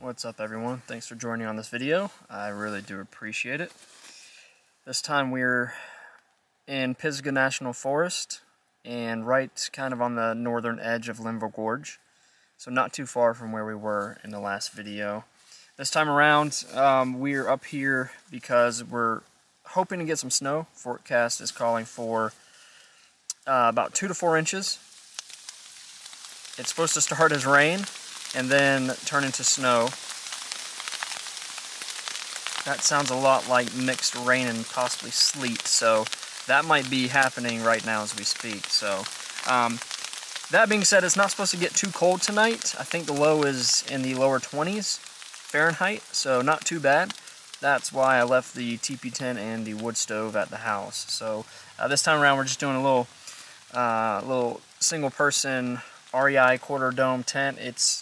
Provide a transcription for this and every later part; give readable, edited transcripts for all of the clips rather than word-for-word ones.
What's up, everyone? Thanks for joining on this video. I really do appreciate it. This time we're in Pisgah National Forest and right kind of on the northern edge of Linville Gorge, so not too far from where we were in the last video. This time around we're up here because we're hoping to get some snow. Forecast is calling for about 2 to 4 inches. It's supposed to start as rain and then turn into snow. That sounds a lot like mixed rain and possibly sleet, so that might be happening right now as we speak. So that being said, it's not supposed to get too cold tonight. I think the low is in the lower 20s Fahrenheit, so not too bad. That's why I left the teepee tent and the wood stove at the house. So this time around we're just doing a little single person REI quarter dome tent. It's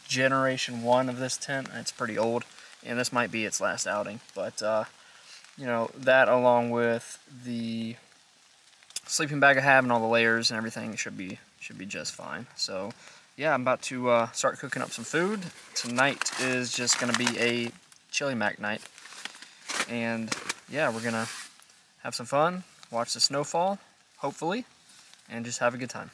generation 1 of this tent. It's pretty old, and this might be its last outing, but you know, that along with the sleeping bag I have and all the layers and everything should be just fine. So yeah, I'm about to start cooking up some food. Tonight is just gonna be a chili mac night, and yeah, we're gonna have some fun, watch the snowfall hopefully, and just have a good time.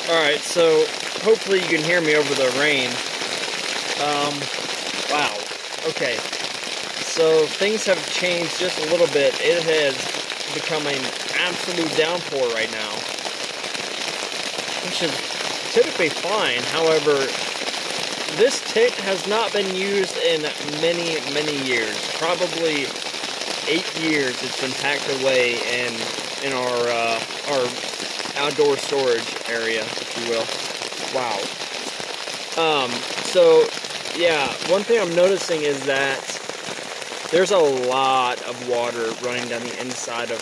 Alright, so hopefully you can hear me over the rain. Wow. Okay. So things have changed just a little bit. It has become an absolute downpour right now, which is typically fine. However, this tent has not been used in many years. Probably 8 years it's been packed away in our outdoor storage area, if you will. Wow. So yeah, one thing I'm noticing is that there's a lot of water running down the inside of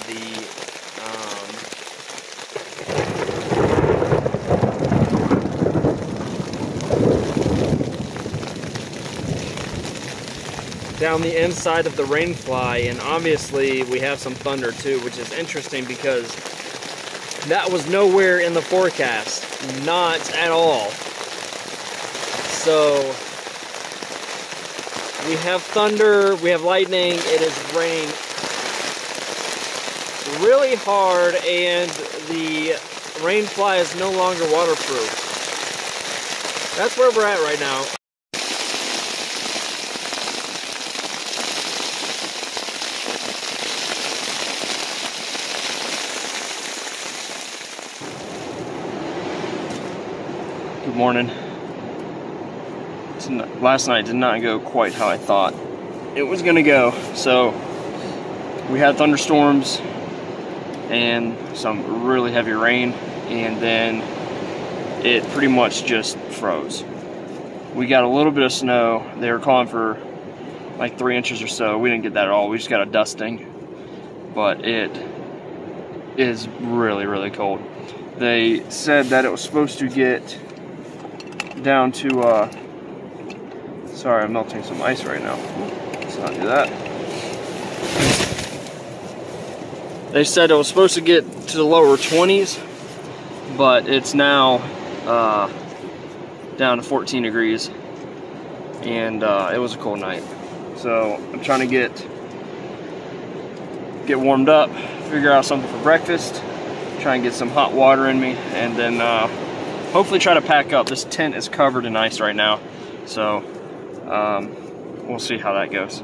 the rainfly, and obviously we have some thunder too, which is interesting because that was nowhere in the forecast, not at all. So we have thunder, we have lightning, it is raining really hard, and the rainfly is no longer waterproof. That's where we're at right now. Good morning. Last night did not go quite how I thought it was gonna go. So we had thunderstorms and some really heavy rain, and then it pretty much just froze. We got a little bit of snow. They were calling for like 3 inches or so. We didn't get that at all. We just got a dusting, but it is really cold. They said that it was supposed to get down to sorry, I'm melting some ice right now. Let's not do that. They said it was supposed to get to the lower 20s, but it's now down to 14 degrees, and it was a cold night. So I'm trying to get warmed up, figure out something for breakfast, try and get some hot water in me, and then hopefully try to pack up. This tent is covered in ice right now, so we'll see how that goes.